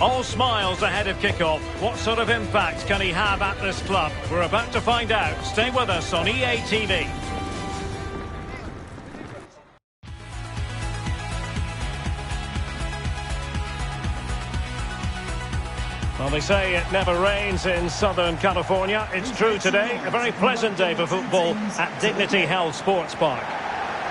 All smiles ahead of kickoff. What sort of impact can he have at this club? We're about to find out. Stay with us on EA TV. Well, they say it never rains in Southern California. It's true today. A very pleasant day for football at Dignity Health Sports Park.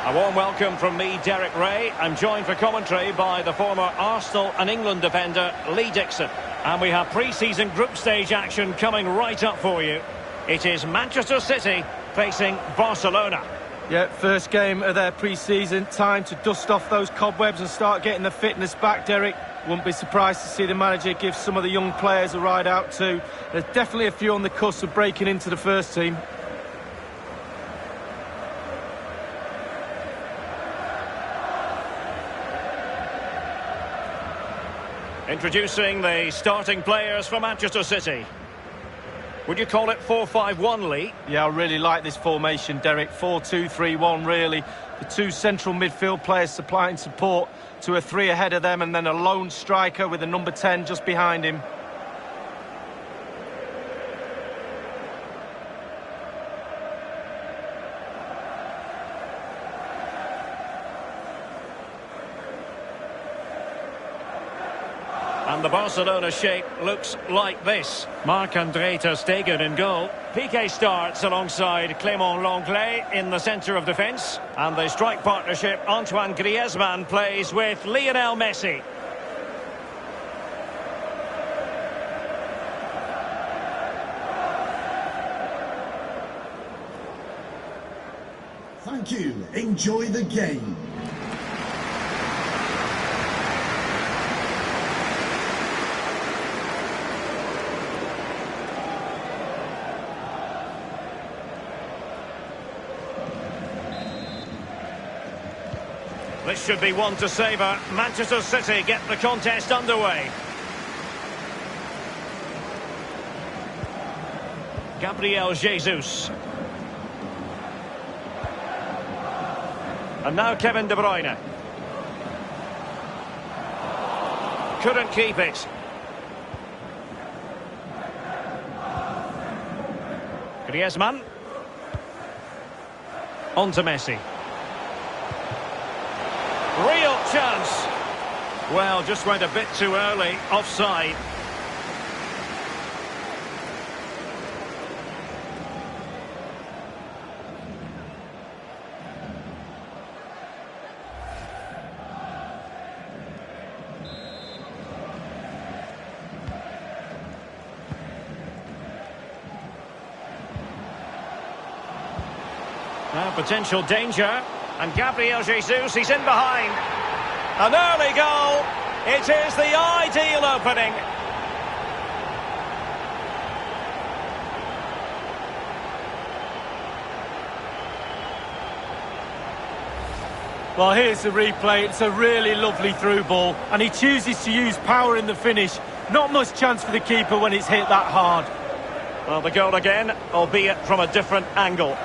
A warm welcome from me, Derek Ray. I'm joined for commentary by the former Arsenal and England defender, Lee Dixon. And we have pre-season group stage action coming right up for you. It is Manchester City facing Barcelona. Yeah, first game of their pre-season. Time to dust off those cobwebs and start getting the fitness back, Derek. Wouldn't be surprised to see the manager give some of the young players a ride out too. There's definitely a few on the cusp of breaking into the first team. Introducing the starting players for Manchester City. Would you call it 4-5-1, Lee? Yeah, I really like this formation, Derek. 4-2-3-1, really. The two central midfield players supplying support to a three ahead of them, and then a lone striker with a number 10 just behind him. And the Barcelona shape looks like this. Marc-André ter Stegen in goal. Piqué starts alongside Clément Lenglet in the centre of defence. And the strike partnership, Antoine Griezmann plays with Lionel Messi. Thank you. Enjoy the game. This should be one to savour. Manchester City get the contest underway. Gabriel Jesus. And now Kevin De Bruyne. Couldn't keep it. Griezmann. On to Messi. Real chance. Well, just went a bit too early. Offside. Now potential danger. And Gabriel Jesus, he's in behind. An early goal. It is the ideal opening. Well, here's the replay. It's a really lovely through ball. And he chooses to use power in the finish. Not much chance for the keeper when it's hit that hard. Well, the goal again, albeit from a different angle.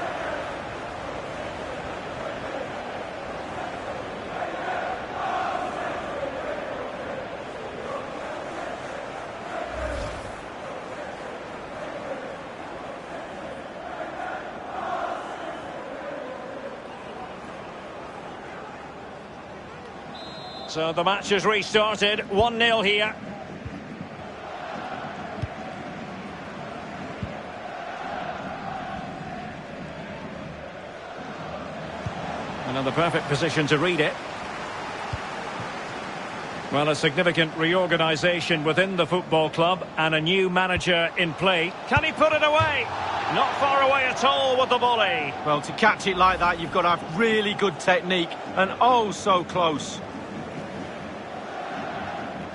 So the match has restarted, 1-0 here. Another perfect position to read it. Well, a significant reorganisation within the football club and a new manager in play. Can he put it away? Not far away at all with the volley. Well, to catch it like that, you've got to have really good technique, and oh, so close.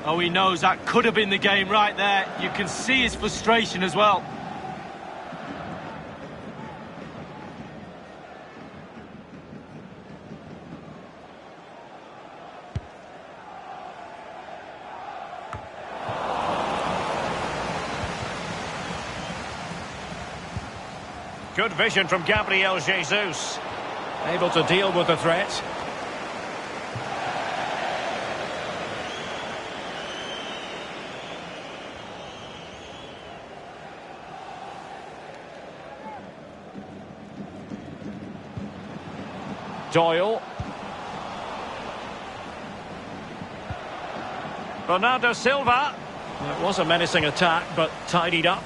Oh, he knows that could have been the game right there. You can see his frustration as well. Good vision from Gabriel Jesus. Able to deal with the threat. Doyle. Bernardo Silva. It was a menacing attack, but tidied up.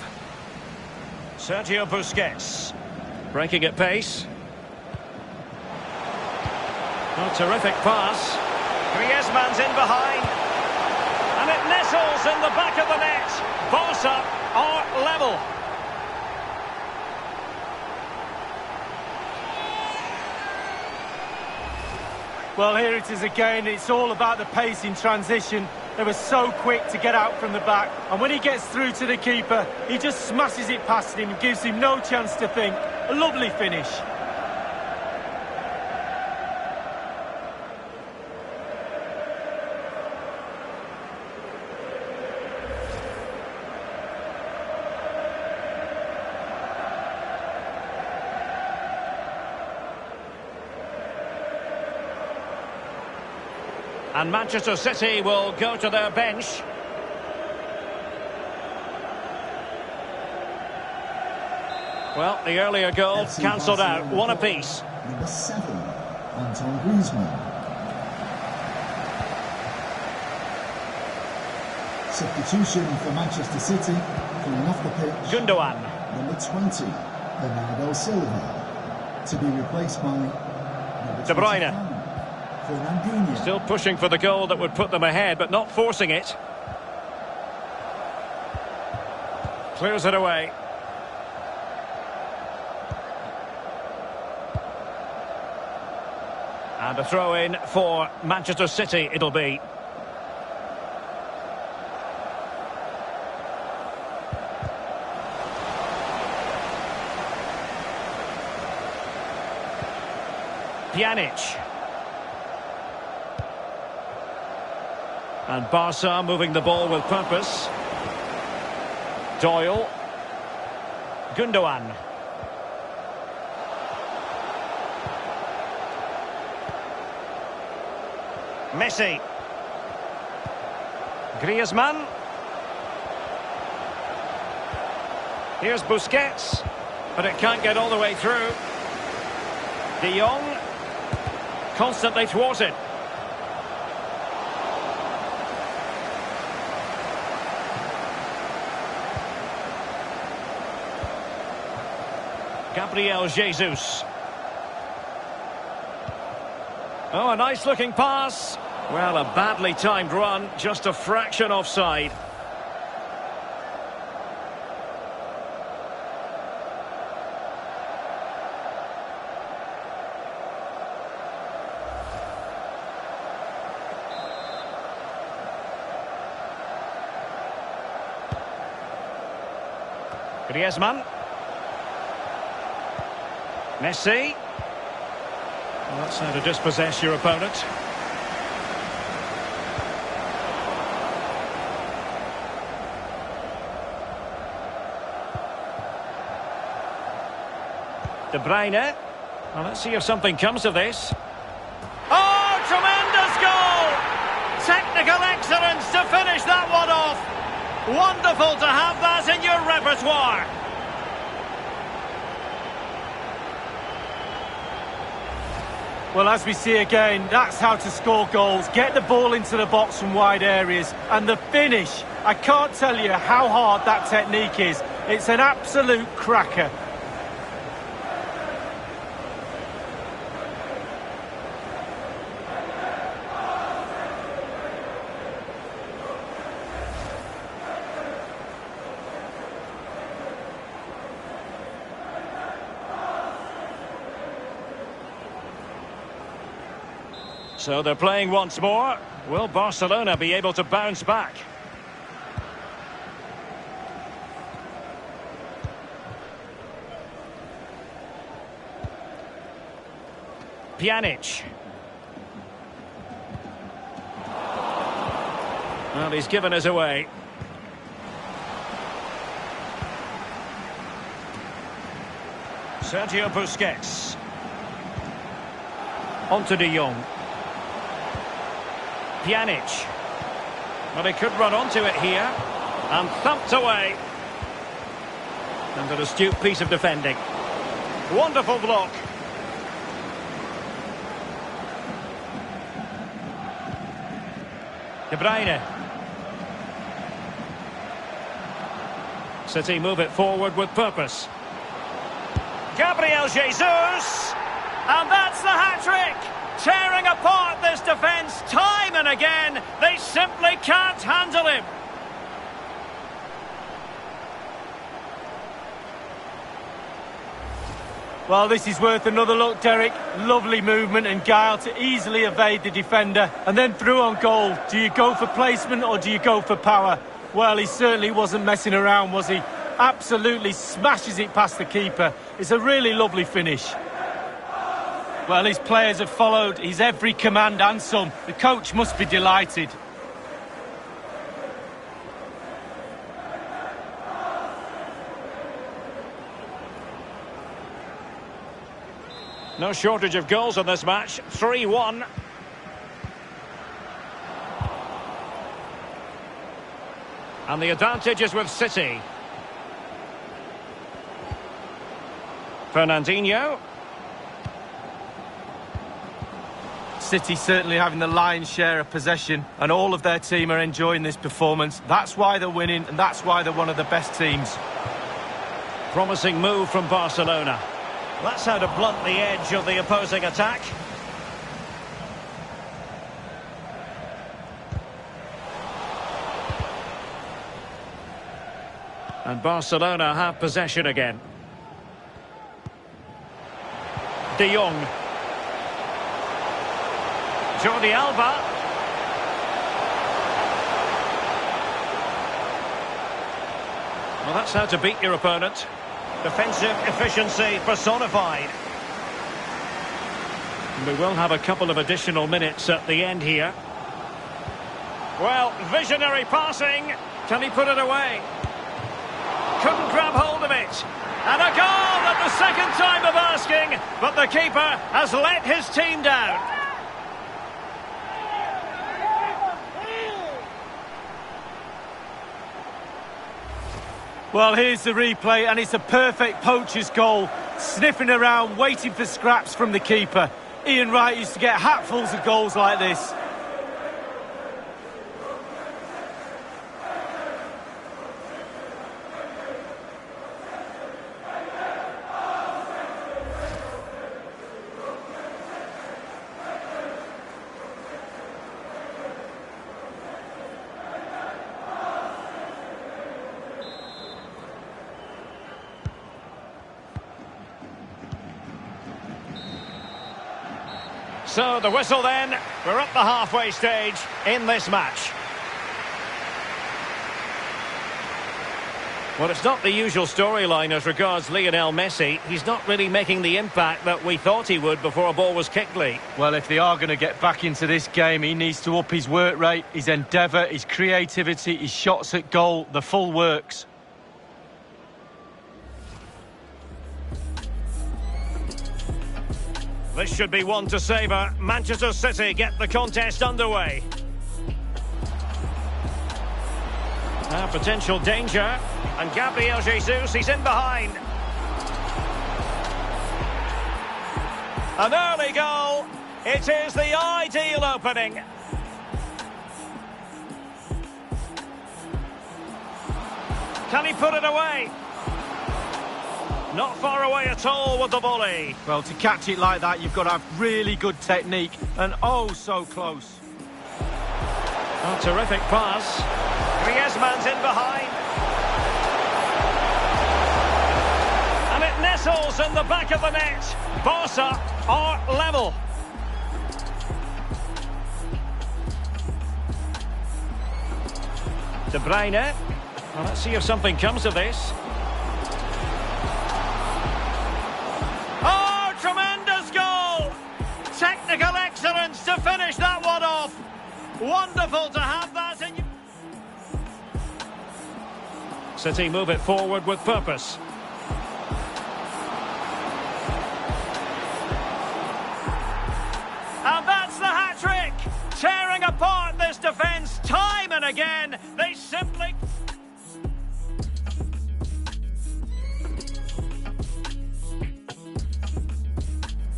Sergio Busquets. Breaking at pace. Oh, terrific pass. Griezmann's in behind. And it nestles in the back of the net. Barca are level. Well, here it is again. It's all about the pace in transition. They were so quick to get out from the back. And when he gets through to the keeper, he just smashes it past him and gives him no chance to think. A lovely finish. And Manchester City will go to their bench. Well, the earlier goal cancelled out. One apiece. Number 7, Antoine Griezmann. Substitution for Manchester City, coming off the pitch. Gundogan. Number 20, Bernardo Silva. To be replaced by number De Bruyne. 25, Fernandinho. Still pushing for the goal that would put them ahead, but not forcing it. Clears it away. And a throw-in for Manchester City it'll be. Pjanic. And Barca moving the ball with purpose. Doyle. Gundogan. Messi. Griezmann. Here's Busquets. But it can't get all the way through. De Jong. Constantly thwarted. Gabriel Jesus. Oh, a nice looking pass. Well, a badly timed run, just a fraction offside. Griezmann. Messi. Well, that's how to dispossess your opponent. De Bruyne. Well, let's see if something comes of this. Oh, tremendous goal! Technical excellence to finish that one off. Wonderful to have that in your repertoire. Well, as we see again, that's how to score goals. Get the ball into the box from wide areas. And the finish, I can't tell you how hard that technique is. It's an absolute cracker. So they're playing once more. Will Barcelona be able to bounce back? Pjanic. Well, he's given us away. Sergio Busquets. On to De Jong. Pjanic. Well, he could run onto it here. And thumped away. And an astute piece of defending. Wonderful block. De Bruyne. City move it forward with purpose. Gabriel Jesus! And that's the hat-trick! Tearing apart this defence time and again. They simply can't handle him. Well, this is worth another look, Derek. Lovely movement and guile to easily evade the defender. And then through on goal. Do you go for placement or do you go for power? Well, he certainly wasn't messing around, was he? Absolutely smashes it past the keeper. It's a really lovely finish. Well, his players have followed his every command and some. The coach must be delighted. No shortage of goals in this match. 3-1. And the advantage is with City. Fernandinho. City certainly having the lion's share of possession, and all of their team are enjoying this performance. That's why they're winning, and that's why they're one of the best teams. Promising move from Barcelona. That's how to blunt the edge of the opposing attack. And Barcelona have possession again. De Jong. Jordi Alba. Well, that's how to beat your opponent. Defensive efficiency personified. We will have a couple of additional minutes at the end here. Well, visionary passing. Can he put it away? Couldn't grab hold of it. And a goal at the second time of asking, but the keeper has let his team down. Well, here's the replay, and it's a perfect poacher's goal. Sniffing around, waiting for scraps from the keeper. Ian Wright used to get hatfuls of goals like this. So the whistle then, we're at the halfway stage in this match. Well, it's not the usual storyline as regards Lionel Messi. He's not really making the impact that we thought he would before a ball was kicked, Lee. Well, if they are going to get back into this game, he needs to up his work rate, his endeavour, his creativity, his shots at goal, the full works. This should be one to savour. Manchester City get the contest underway. Now potential danger. And Gabriel Jesus, he's in behind. An early goal. It is the ideal opening. Can he put it away? Not far away at all with the volley. Well, to catch it like that, you've got to have really good technique. And oh, so close. A terrific pass. Griezmann's in behind. And it nestles in the back of the net. Barca are level. De Bruyne. Well, let's see if something comes of this. Oh, tremendous goal! Technical excellence to finish that one off. Wonderful to have that in. City move it forward with purpose. And that's the hat-trick! Tearing apart this defence time and again. They simply...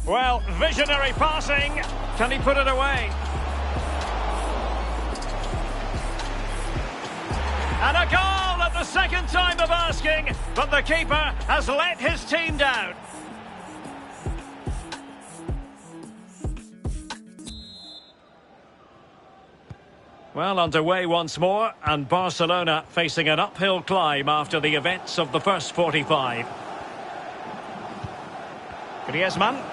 Well, visionary passing. Can he put it away? And a goal at the second time of asking, but the keeper has let his team down. Well, underway once more, and Barcelona facing an uphill climb after the events of the first 45. Griezmann.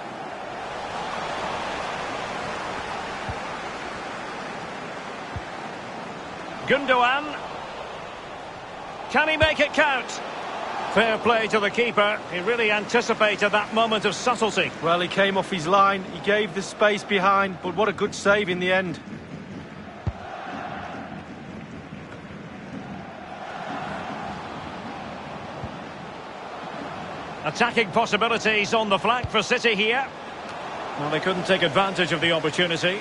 Gundogan. Can he make it count? Fair play to the keeper. He really anticipated that moment of subtlety. Well, he came off his line, he gave the space behind, but what a good save in the end. Attacking possibilities on the flank for City here. Well, they couldn't take advantage of the opportunity.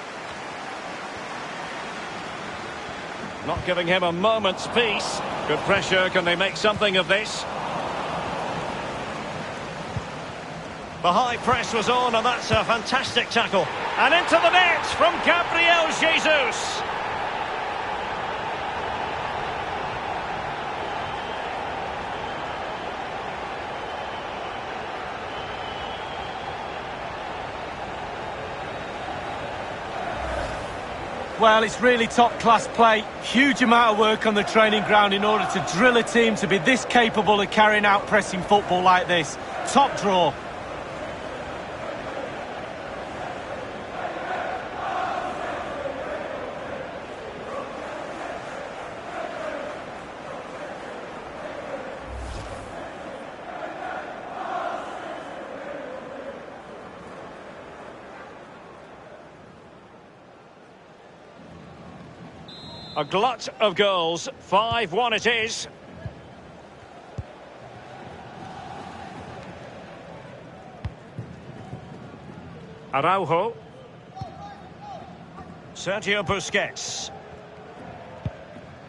Not giving him a moment's peace. Good pressure, can they make something of this? The high press was on, and that's a fantastic tackle. And into the net from Gabriel Jesus. Well, it's really top-class play. Huge amount of work on the training ground in order to drill a team to be this capable of carrying out pressing football like this. Top draw. A glut of goals, 5-1 it is. Araujo. Sergio Busquets.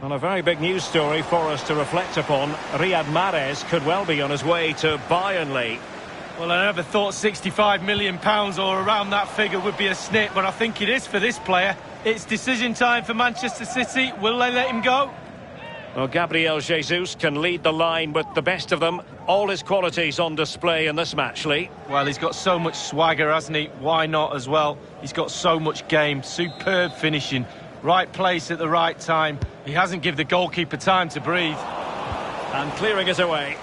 And a very big news story for us to reflect upon. Riyad Mahrez could well be on his way to Bayern League. Well, I never thought £65 million or around that figure would be a snip, but I think it is for this player. It's decision time for Manchester City. Will they let him go? Well, Gabriel Jesus can lead the line with the best of them. All his qualities on display in this match, Lee. Well, he's got so much swagger, hasn't he? Why not as well? He's got so much game. Superb finishing. Right place at the right time. He hasn't given the goalkeeper time to breathe. And clearing it away.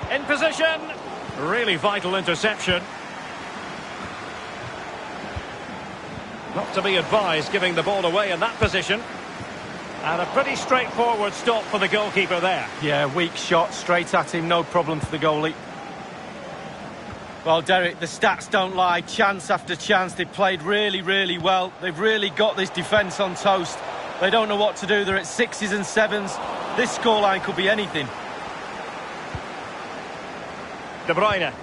In position. Really vital interception. Not to be advised giving the ball away in that position. And a pretty straightforward stop for the goalkeeper there. Yeah, weak shot, straight at him, no problem for the goalie. Well, Derek, the stats don't lie. Chance after chance, they've played really, really well. They've really got this defence on toast. They don't know what to do. They're at 6s and 7s. This scoreline could be anything. De Bruyne.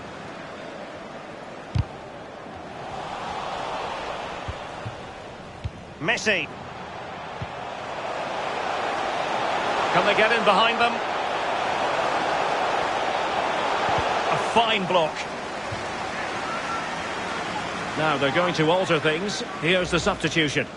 Messi. Can they get in behind them? A fine block. Now they're going to alter things. Here's the substitution.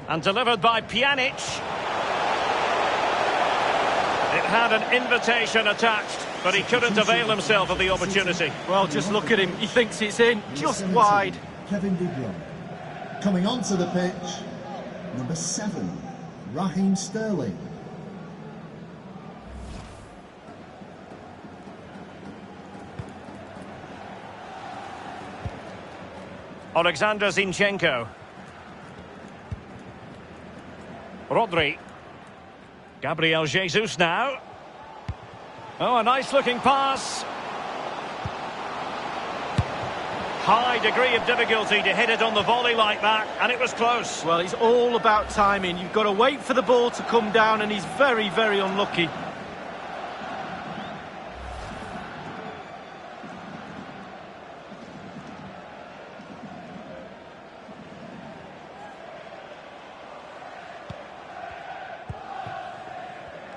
And delivered by Pjanic. It had an invitation attached, but he couldn't avail himself of the opportunity. Well, just look at him. He thinks it's in, just wide. Kevin De Bruyne. Coming onto the pitch, number 7, Raheem Sterling. Alexander Zinchenko. Rodri. Gabriel Jesus now. Oh, a nice looking pass. High degree of difficulty to hit it on the volley like that, and it was close. Well, it's all about timing. You've got to wait for the ball to come down, and he's very, very unlucky.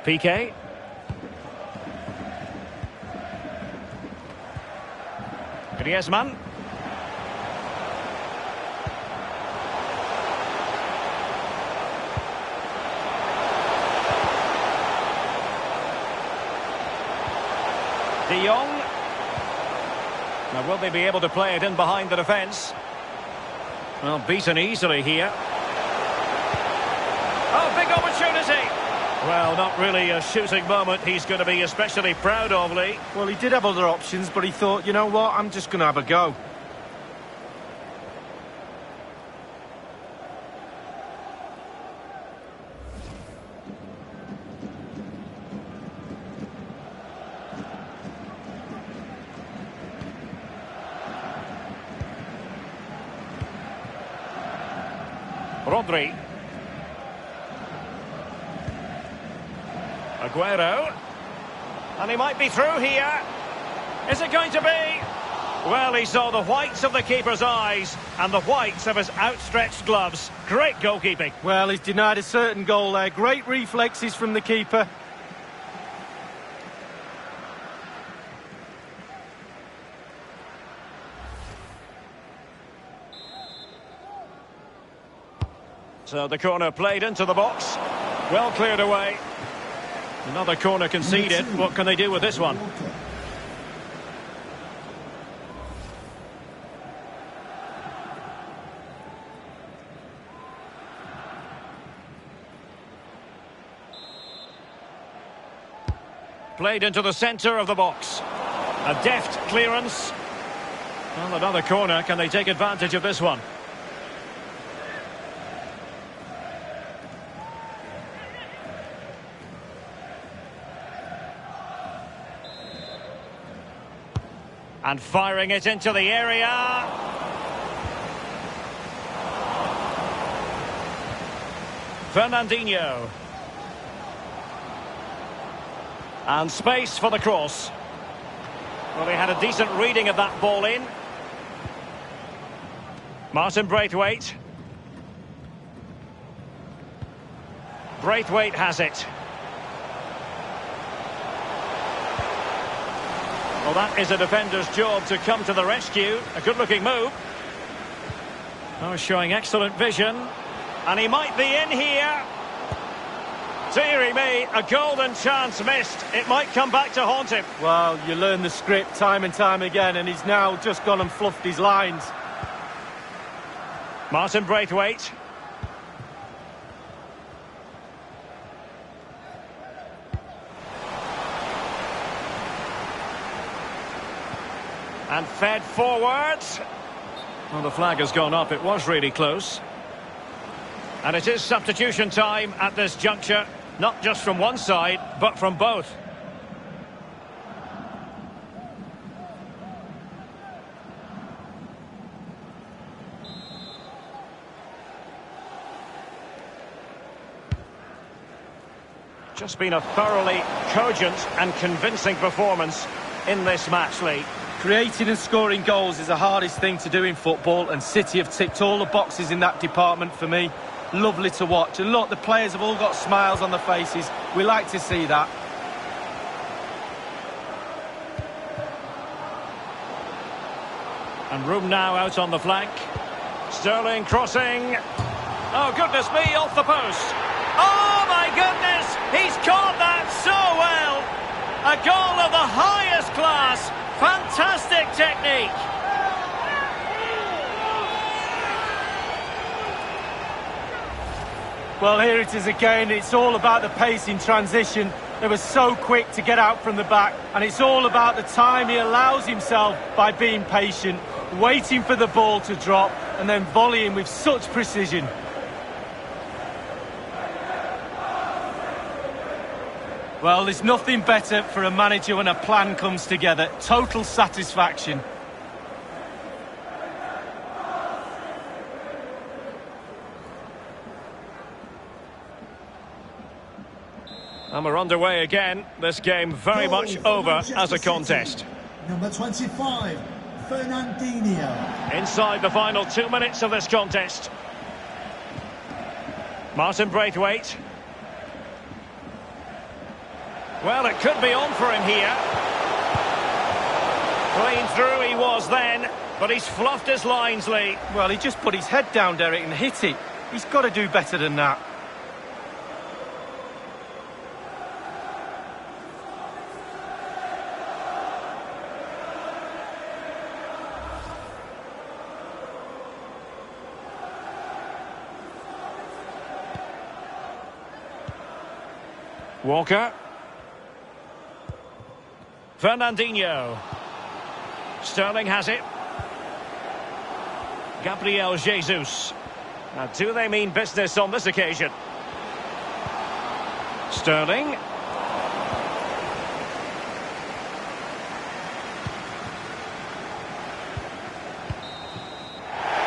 Piqué. Griezmann. De Jong. Now, will they be able to play it in behind the defence? Well, beaten easily here. Oh, big opportunity! Well, not really a shooting moment he's going to be especially proud of, Lee. Well, he did have other options, but he thought, you know what, I'm just going to have a go. Rodri. Aguero. And he might be through here. Is it going to be? Well, he saw the whites of the keeper's eyes and the whites of his outstretched gloves. Great goalkeeping. Well, he's denied a certain goal there. Great reflexes from the keeper. So the corner played into the box. Well cleared away. Another corner conceded. What can they do with this one? Played into the centre of the box. A deft clearance. Well, another corner. Can they take advantage of this one? And firing it into the area. Fernandinho. And space for the cross. Well, he had a decent reading of that ball in. Martin Braithwaite. Braithwaite has it. Well, that is a defender's job to come to the rescue. A good-looking move. Oh, showing excellent vision. And he might be in here. Deary me, a golden chance missed. It might come back to haunt him. Well, you learn the script time and time again, and he's now just gone and fluffed his lines. Martin Braithwaite. And fed forwards. Well, the flag has gone up. It was really close. And it is substitution time at this juncture. Not just from one side, but from both. Just been a thoroughly cogent and convincing performance in this match, Lee. Creating and scoring goals is the hardest thing to do in football, and City have ticked all the boxes in that department for me. Lovely to watch. And look, the players have all got smiles on their faces. We like to see that. And room now out on the flank. Sterling crossing. Oh, goodness me, off the post. Oh, my goodness! He's caught that so well! A goal of the highest class. Fantastic technique. Well, here it is again. It's all about the pace in transition. They were so quick to get out from the back, and it's all about the time he allows himself by being patient, waiting for the ball to drop, and then volleying with such precision. Well, there's nothing better for a manager when a plan comes together. Total satisfaction. And we're underway again. This game very much over as a contest. Number 25, Fernandinho. Inside the final 2 minutes of this contest. Martin Braithwaite. Well, it could be on for him here. Clean through he was then, but he's fluffed his lines, Lee. Well, he just put his head down, Derek, and hit it. He's got to do better than that. Walker. Fernandinho. Sterling has it. Gabriel Jesus. Now, do they mean business on this occasion? Sterling.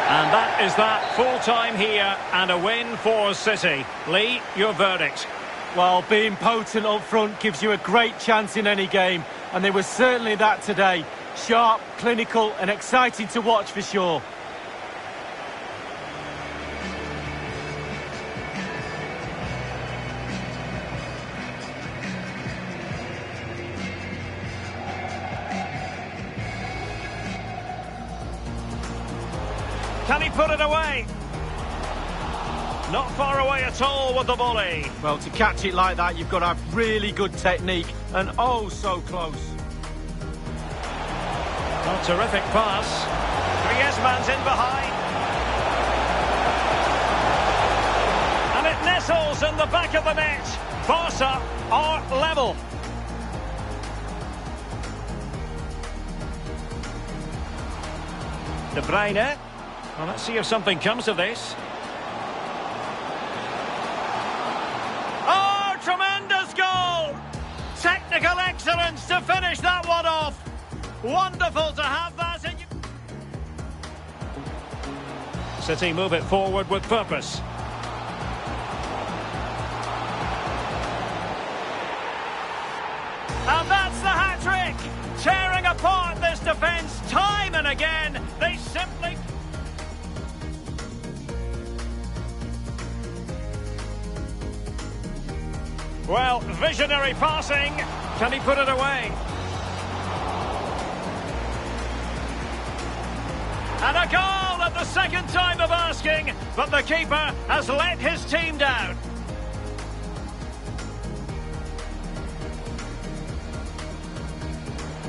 And that is that, full time here and a win for City. Lee, your verdict. Well, being potent up front gives you a great chance in any game, and they were certainly that today. Sharp, clinical and exciting to watch for sure. Can he put it away? Not far away at all with the volley. Well, to catch it like that, you've got to have really good technique, and oh, so close. A terrific pass. Griezmann's in behind. And it nestles in the back of the net. Barca are level. De Bruyne. Well, let's see if something comes of this. Oh, tremendous goal! Technical excellence to finish that one off. Wonderful to have that in. City move it forward with purpose. And that's the hat-trick! Tearing apart this defence time and again. They simply... Well, visionary passing. Can he put it away? And a goal at the second time of asking, but the keeper has let his team down.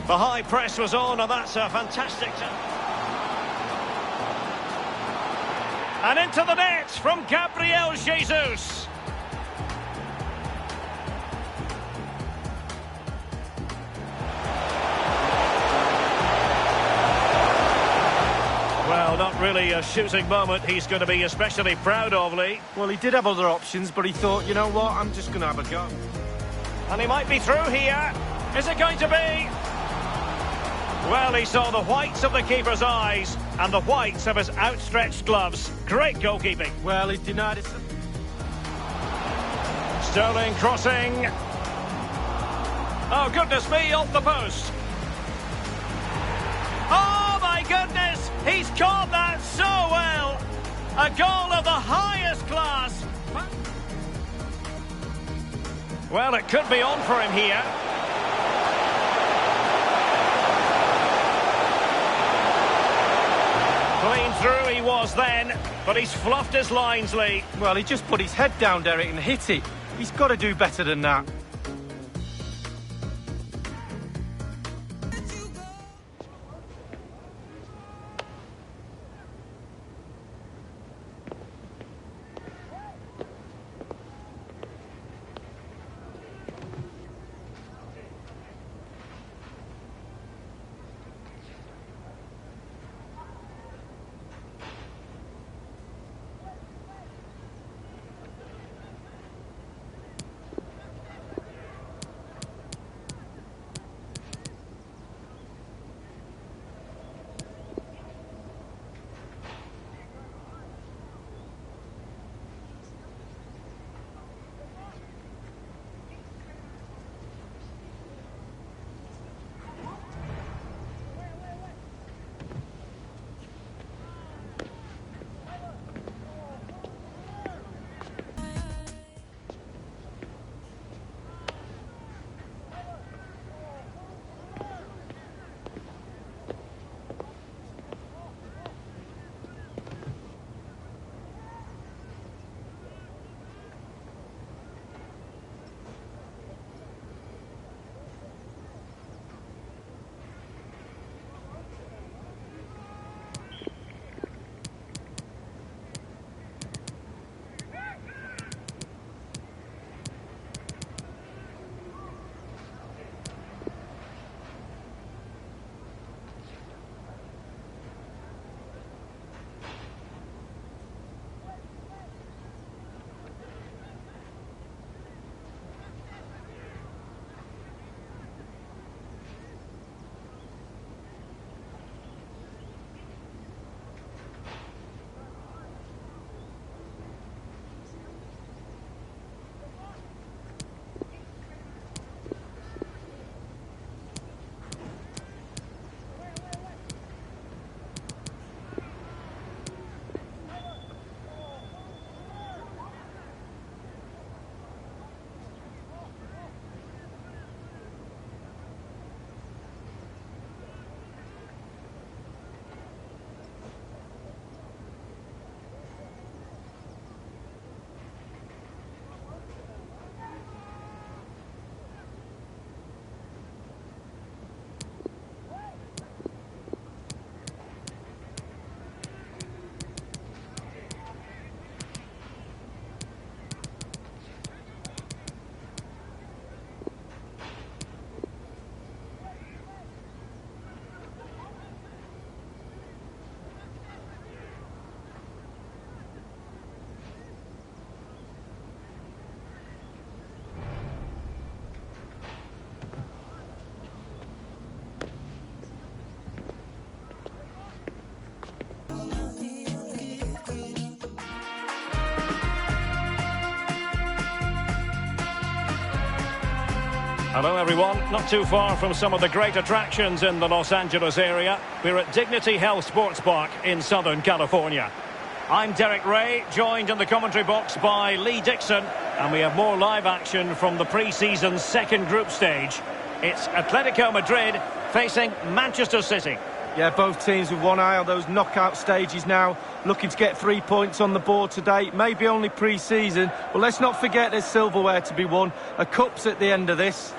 The high press was on, and that's a fantastic... And into the net from Gabriel Jesus. Well, not really a shooting moment he's going to be especially proud of, Lee. Well, he did have other options, but he thought, you know what, I'm just going to have a go. And he might be through here. Is it going to be? Well, he saw the whites of the keeper's eyes and the whites of his outstretched gloves. Great goalkeeping. Well, he's denied it. Sterling crossing. Oh, goodness me, off the post. Oh, my goodness! He's caught that so well! A goal of the highest class! Well, it could be on for him here. Clean through he was then, but he's fluffed his lines, Lee. Well, he just put his head down, Derek, and hit it. He's got to do better than that. Hello everyone, not too far from some of the great attractions in the Los Angeles area. We're at Dignity Health Sports Park in Southern California. I'm Derek Ray, joined in the commentary box by Lee Dixon, and we have more live action from the pre-season second group stage. It's Atletico Madrid facing Manchester City. Yeah, both teams with one eye on those knockout stages now, looking to get 3 points on the board today. Maybe only pre-season, but let's not forget there's silverware to be won. A cup's at the end of this.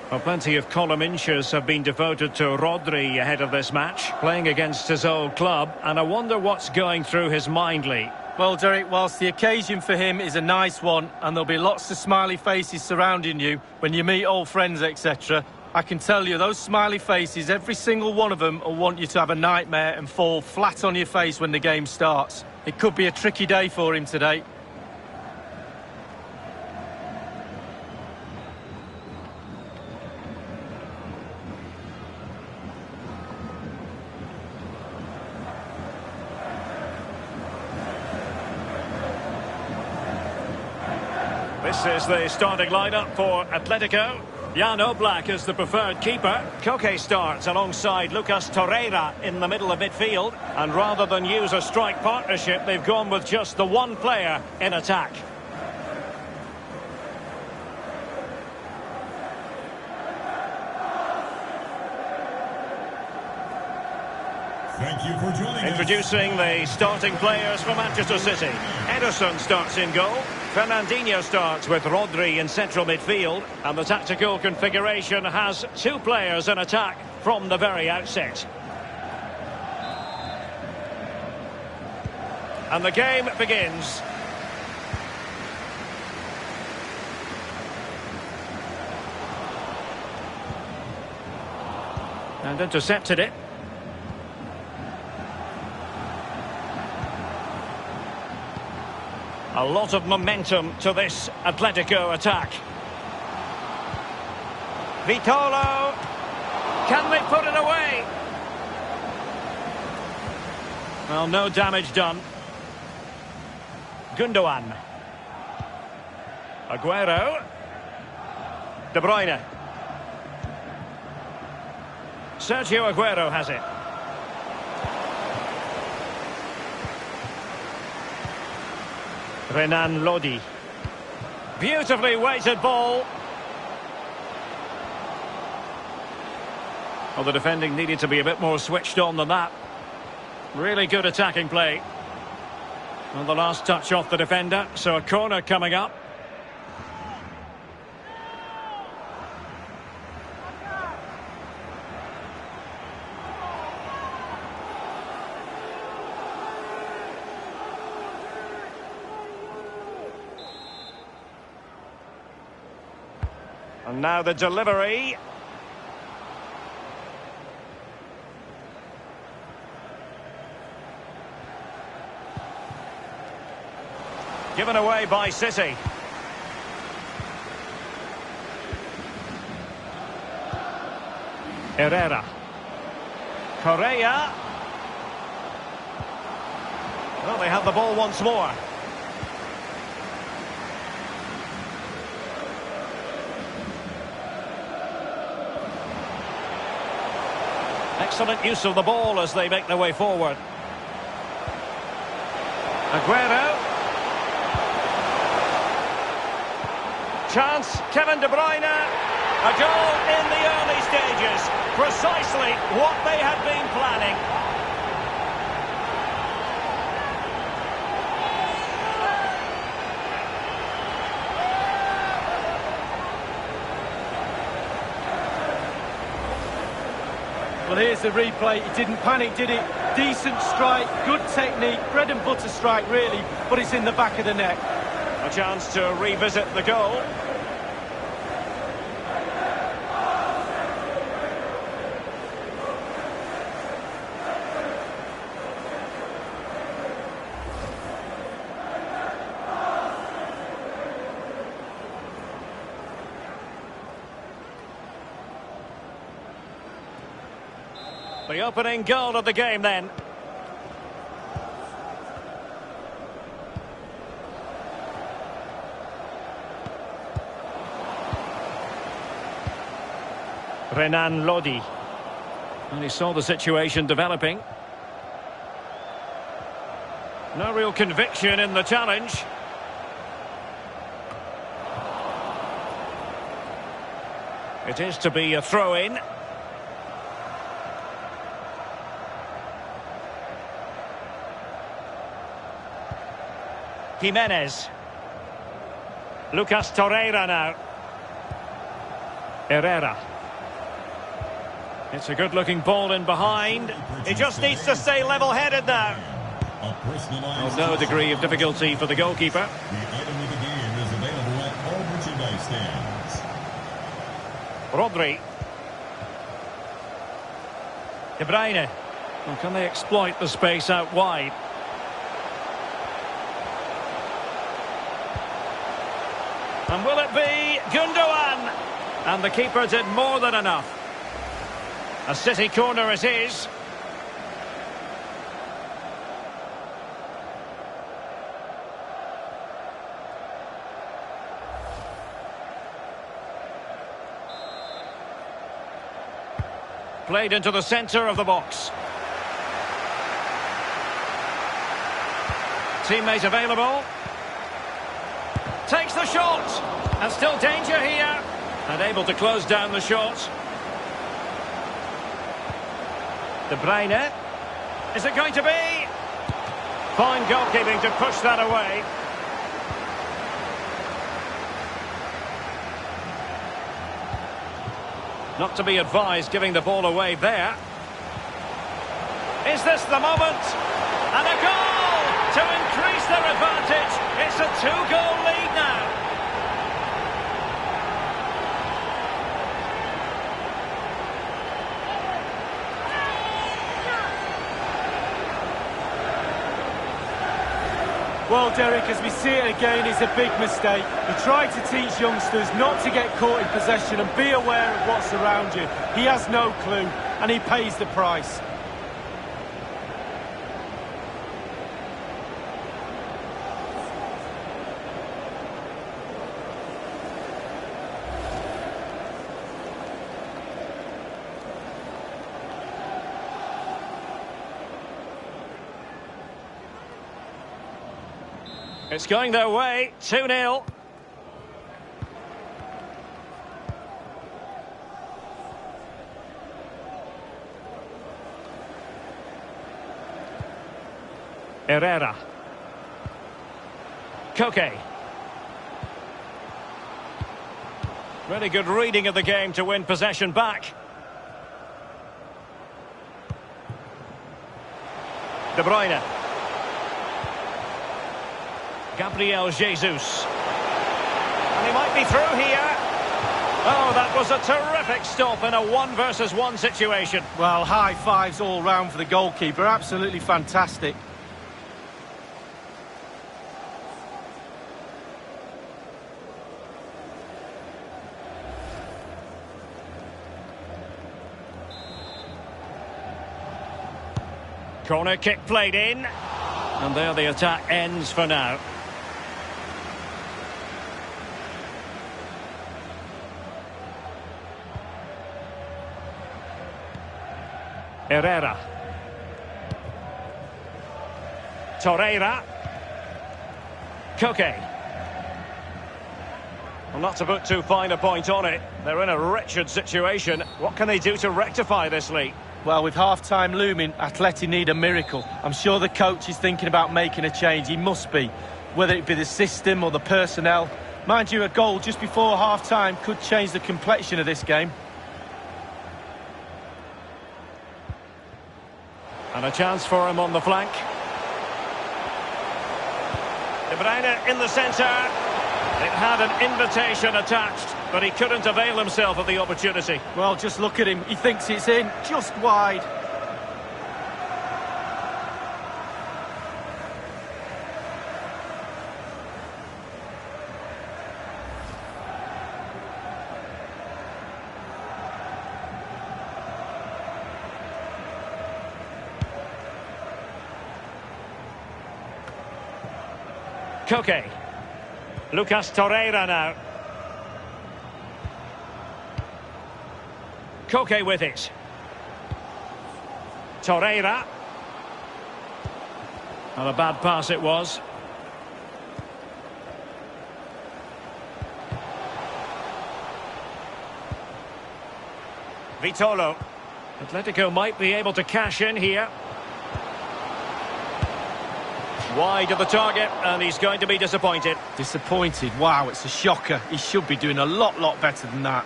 Well, plenty of column inches have been devoted to Rodri ahead of this match, playing against his old club, and I wonder what's going through his mind, Lee. Well, Derek, whilst the occasion for him is a nice one, and there'll be lots of smiley faces surrounding you when you meet old friends, etc., I can tell you, those smiley faces, every single one of them will want you to have a nightmare and fall flat on your face when the game starts. It could be a tricky day for him today. This is the starting lineup for Atletico. Jan Oblak is the preferred keeper. Koke starts alongside Lucas Torreira in the middle of midfield. And rather than use a strike partnership, they've gone with just the one player in attack. Thank you for joining us. Introducing the starting players for Manchester City. Ederson starts in goal. Fernandinho starts with Rodri in central midfield. And the tactical configuration has two players in attack from the very outset. And the game begins. And intercepted it. A lot of momentum to this Atletico attack. Vitolo. Can they put it away? Well, no damage done. Gundogan. Aguero. De Bruyne. Sergio Aguero has it. Renan Lodi. Beautifully weighted ball. Well, the defending needed to be a bit more switched on than that. Really good attacking play. Well, the last touch off the defender, so a corner coming up. And now the delivery. Given away by City. Herrera. Correa. Well, they have the ball once more. Excellent use of the ball as they make their way forward. Aguero. Chance, Kevin De Bruyne. A goal in the early stages. Precisely what they had been planning. Well, here's the replay. He didn't panic, did it? Decent strike, good technique, bread and butter strike, really, but it's in the back of the net. A chance to revisit the goal. The opening goal of the game then. Renan Lodi. And he saw the situation developing. No real conviction in the challenge. It is to be a throw-in. Jimenez. Lucas Torreira now. Herrera. It's a good-looking ball in behind. He just needs to stay level-headed now. Oh, no degree of difficulty for the goalkeeper. The item of the game is available at all merchandise stands. Rodri. De Bruyne. Well, can they exploit the space out wide? And will it be Gundogan? And the keeper did more than enough. A City corner it is. Played into the centre of the box. Teammate available. Takes the shot. And still danger here. And able to close down the shot. De Bruyne. Is it going to be? Fine goalkeeping to push that away. Not to be advised giving the ball away there. Is this the moment? And a goal to increase their advantage. It's a 2-goal lead now. Well, Derek, as we see it again, it's a big mistake. He tried to teach youngsters not to get caught in possession and be aware of what's around you. He has no clue, and he pays the price. It's going their way, 2-0. Herrera. Koke. Really good reading of the game to win possession back. De Bruyne. Gabriel Jesus. And he might be through here. Oh, that was a terrific stop in a 1-versus-1 situation. Well, high fives all round for the goalkeeper. Absolutely fantastic. Corner kick played in. And there the attack ends for now. Herrera. Torreira. Koke. Well, not to put too fine a point on it, they're in a wretched situation. What can they do to rectify this leak? Well, with half-time looming, Atleti need a miracle. I'm sure the coach is thinking about making a change. He must be, whether it be the system or the personnel. Mind you, a goal just before half-time could change the complexion of this game. And a chance for him on the flank. De Bruyne in the centre. It had an invitation attached, but he couldn't avail himself of the opportunity. Well, just look at him. He thinks it's in, just wide. Koke. Lucas Torreira now. Koke with it. Torreira. And a bad pass it was. Vitolo. Atletico might be able to cash in here. Wide of the target, and he's going to be disappointed. Disappointed? Wow, it's a shocker. He should be doing a lot better than that.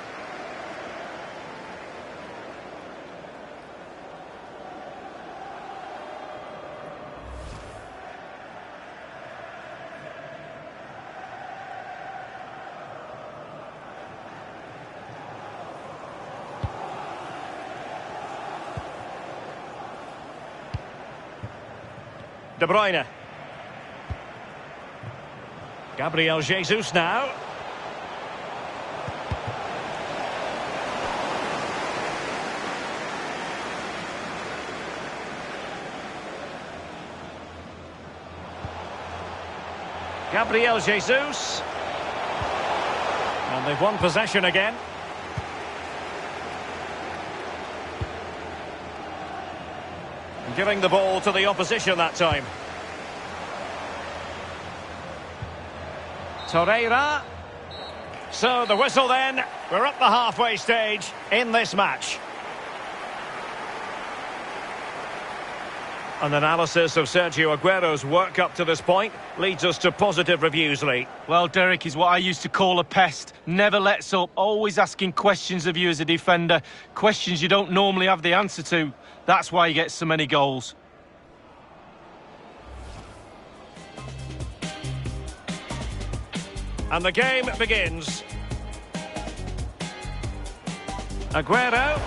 De Bruyne. Gabriel Jesus now. Gabriel Jesus. And they've won possession again. Giving the ball to the opposition that time. Torreira. So the whistle then. We're up the halfway stage in this match. An analysis of Sergio Aguero's work up to this point leads us to positive reviews, Lee. Well, Derek, is what I used to call a pest. Never lets up, always asking questions of you as a defender. Questions you don't normally have the answer to. That's why he gets so many goals. And the game begins. Aguero.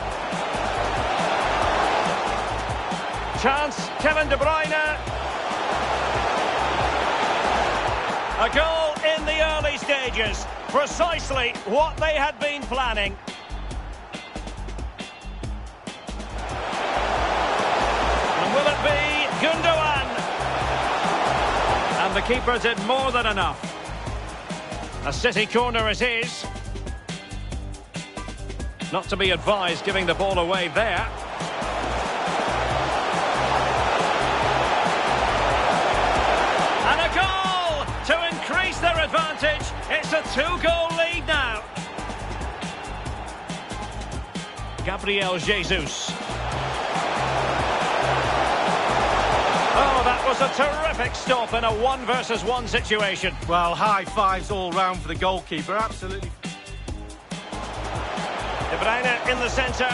Chance, Kevin De Bruyne. A goal in the early stages. Precisely what they had been planning. And will it be Gundogan? And the keeper did more than enough. A City corner it is. Not to be advised giving the ball away there. And a goal to increase their advantage. It's a 2-goal lead now. Gabriel Jesus. Oh, that was a terrific stop in a 1-versus-1 situation. Well, high fives all round for the goalkeeper, absolutely. De Bruyne in the centre.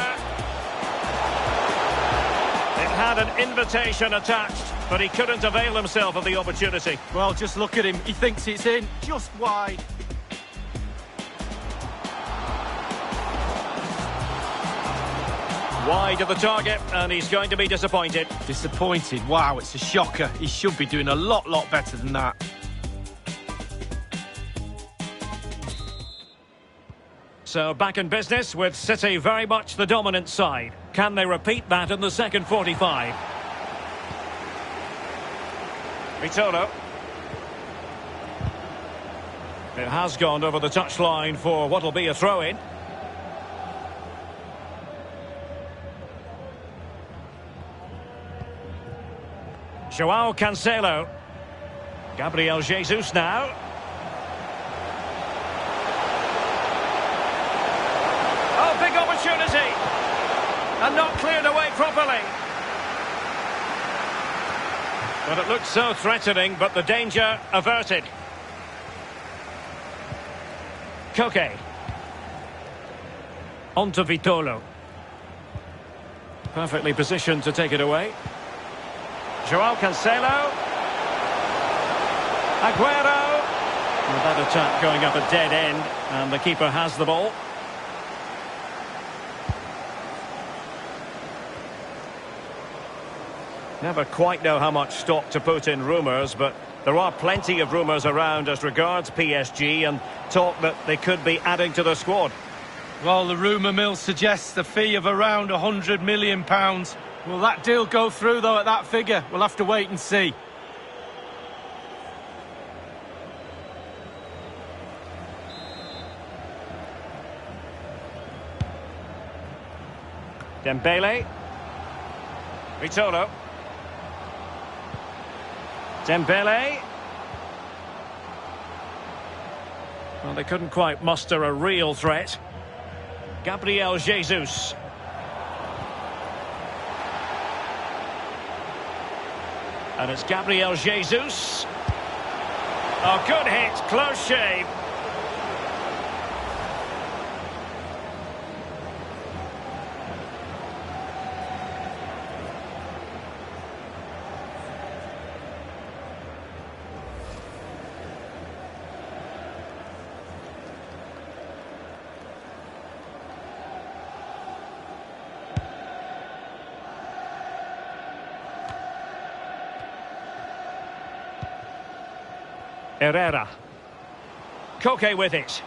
It had an invitation attached, but he couldn't avail himself of the opportunity. Well, just look at him. He thinks it's in, just wide. Wide of the target, and he's going to be disappointed. Disappointed? Wow, it's a shocker. He should be doing a lot better than that. So back in business with City very much the dominant side. Can they repeat that in the second 45? Vitolo. It has gone over the touchline for what will be a throw-in. Joao Cancelo. Gabriel Jesus now. Oh, big opportunity. And not cleared away properly. But it looked so threatening, but the danger averted. Koke. On to Vitolo. Perfectly positioned to take it away. Joao Cancelo. Aguero. With that attack going up a dead end, and the keeper has the ball. Never quite know how much stock to put in rumours, but there are plenty of rumours around as regards PSG and talk that they could be adding to the squad. Well, the rumour mill suggests a fee of around £100 million. Will that deal go through, though, at that figure? We'll have to wait and see. Dembele. Vitolo. Dembele. Well, they couldn't quite muster a real threat. Gabriel Jesus. And it's Gabriel Jesus. Oh, good hit, close shave. Herrera. Koke with it.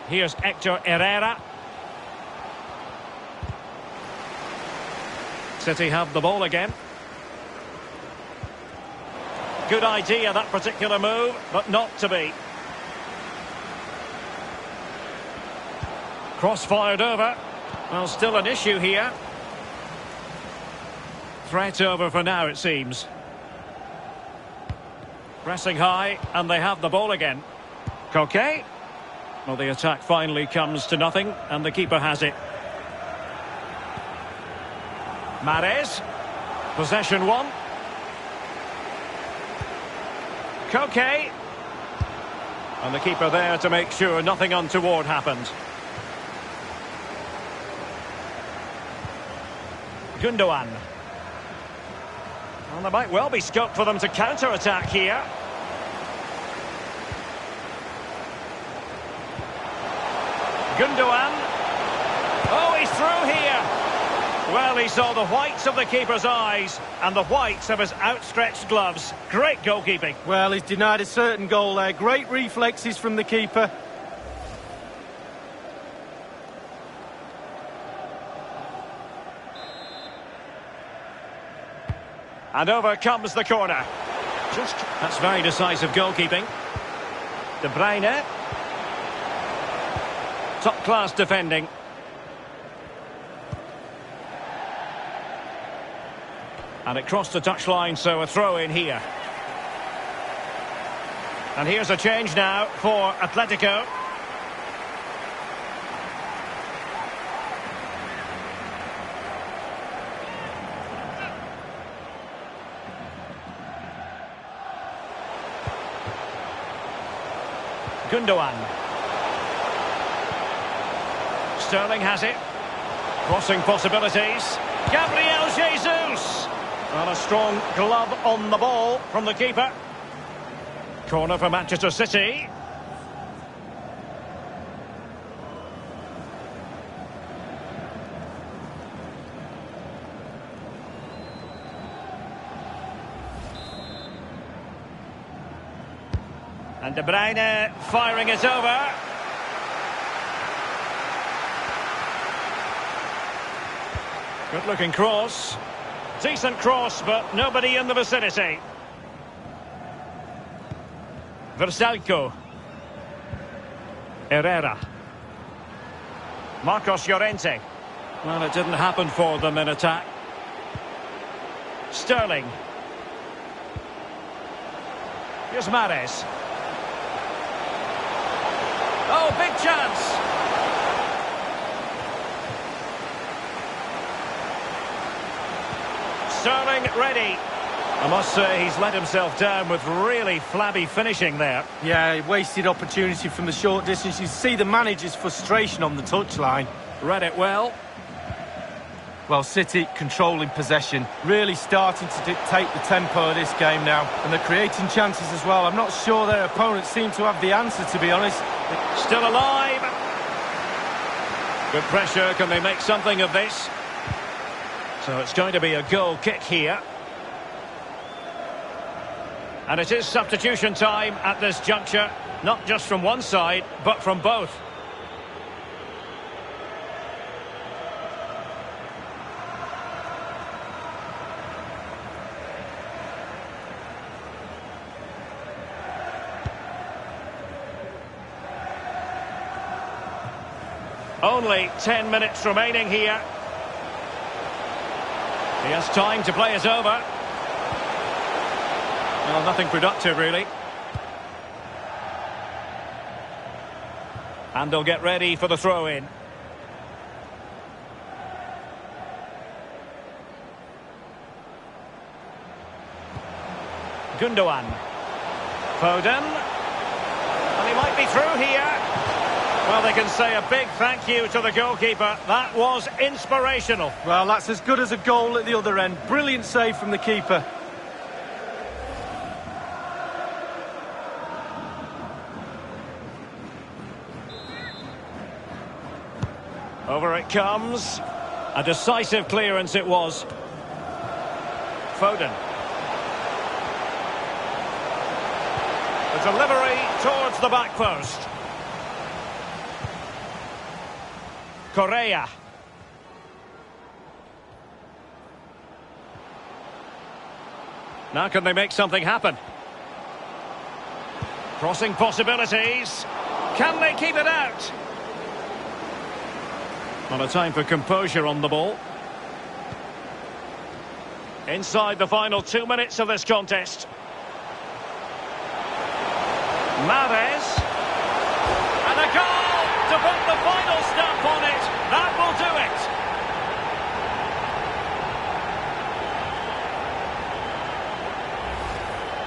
Here's Hector Herrera. City have the ball again. Good idea, that particular move, but not to be. Cross fired over. Well, still an issue here. Threat over for now, it seems. Pressing high, and they have the ball again. Koke. Well, the attack finally comes to nothing, and the keeper has it. Mahrez. Possession one. Koke. And the keeper there to make sure nothing untoward happened. Gundogan. Well, there might well be scope for them to counter-attack here. Gundogan. Oh, he's through here. Well, he saw the whites of the keeper's eyes and the whites of his outstretched gloves. Great goalkeeping. Well, he's denied a certain goal there. Great reflexes from the keeper. And over comes the corner. That's very decisive goalkeeping. De Bruyne. Top-class defending. And it crossed the touchline, so a throw in here. And here's a change now for Atletico. Gundogan. Sterling has it. Crossing possibilities. Gabriel Jesus. And a strong glove on the ball from the keeper. Corner for Manchester City. And De Bruyne firing it over. Good looking cross. Decent cross, but nobody in the vicinity. Versalco. Herrera. Marcos Llorente. Well, it didn't happen for them in attack. Sterling. Here's Mahrez. Oh, big chance. Sterling ready. I must say he's let himself down with really flabby finishing there. Yeah, wasted opportunity from the short distance. You see the manager's frustration on the touchline. Read it well. Well, City controlling possession, really starting to dictate the tempo of this game now. And they're creating chances as well. I'm not sure their opponents seem to have the answer, to be honest. Still alive. Good pressure. Can they make something of this? So it's going to be a goal kick here. And it is substitution time at this juncture. Not just from one side, but from both. Only 10 minutes remaining here. He has time to play it over. Well, nothing productive, really. And they'll get ready for the throw-in. Gundogan. Foden. And he might be through here. Well, they can say a big thank you to the goalkeeper. That was inspirational. Well, that's as good as a goal at the other end. Brilliant save from the keeper. Over it comes. A decisive clearance it was. Foden. The delivery towards the back post. Correa. Now can they make something happen? Crossing possibilities. Can they keep it out? Not a time for composure on the ball. Inside the final 2 minutes of this contest. Mahrez. And a goal to put the final stamp on it. That will do it.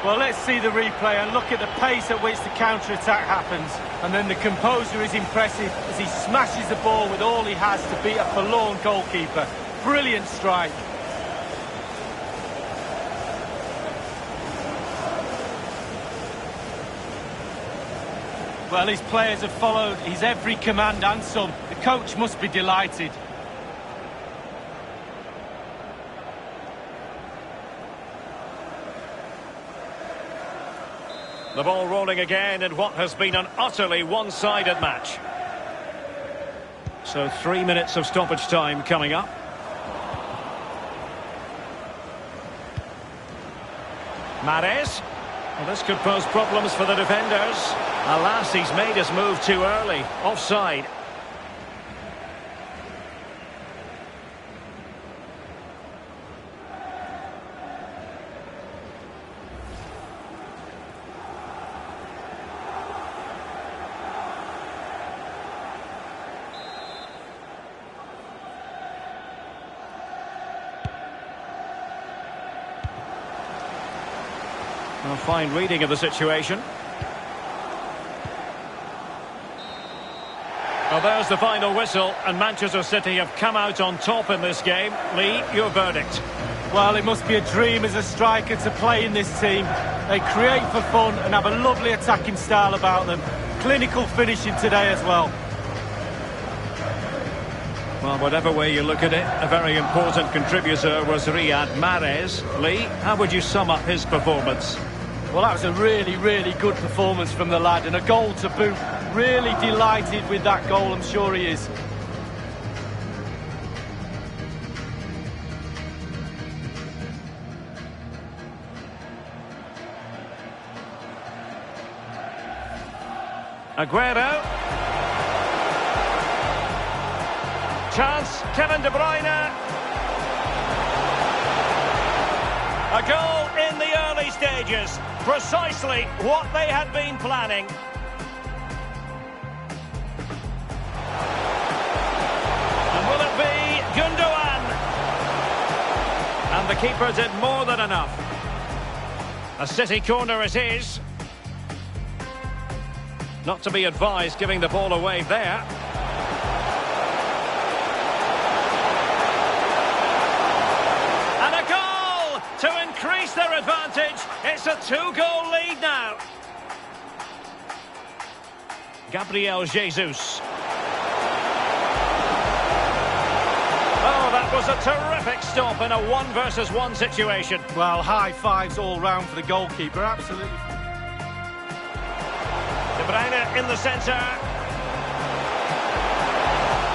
Well, let's see the replay and look at the pace at which the counter-attack happens. And then the composure is impressive as he smashes the ball with all he has to beat a forlorn goalkeeper. Brilliant strike. Well, his players have followed his every command and some. The coach must be delighted. The ball rolling again in what has been an utterly one-sided match. So 3 minutes of stoppage time coming up. Mahrez. Well, this could pose problems for the defenders. Alas, he's made his move too early. Offside. A fine reading of the situation. Well, there's the final whistle, and Manchester City have come out on top in this game. Lee, your verdict? Well, it must be a dream as a striker to play in this team. They create for fun and have a lovely attacking style about them. Clinical finishing today as well. Well, whatever way you look at it, a very important contributor was Riyad Mahrez. Lee, how would you sum up his performance? Well, that was a really, really good performance from the lad, and a goal to boot. Really delighted with that goal, I'm sure he is. Aguero. Chance, Kevin De Bruyne. A goal in the early stages. Precisely what they had been planning. And will it be Gundogan? And the keeper did more than enough. A City corner it is. Not to be advised giving the ball away there. And a goal to increase their advantage. It's a 2-goal lead now. Gabriel Jesus. Oh, that was a terrific stop in a 1-versus-1 situation. Well, high fives all round for the goalkeeper, absolutely. De Bruyne in the centre.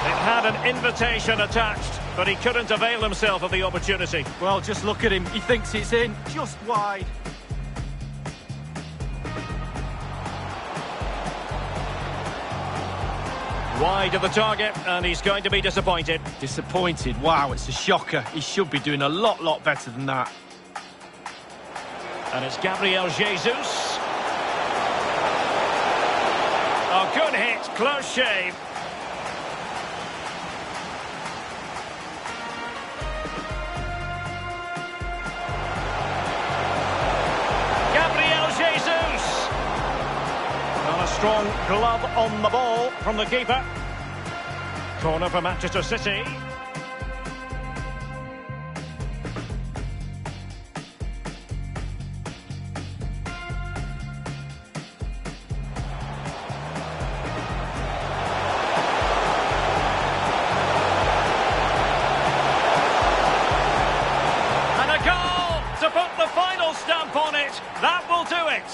It had an invitation attached, but he couldn't avail himself of the opportunity. Well, just look at him. He thinks it's in, just wide. Wide of the target, and he's going to be disappointed. Disappointed? Wow, it's a shocker. He should be doing a lot better than that. And it's Gabriel Jesus. Oh, good hit, close shave. Gabriel Jesus. And a strong glove on the ball from the keeper. Corner for Manchester City. To put the final stamp on it, that will do it.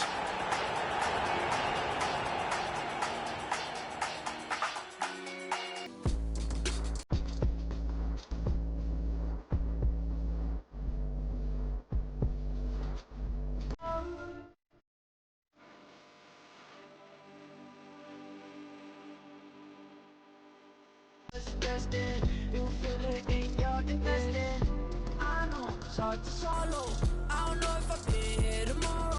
I know, solo. I don't know if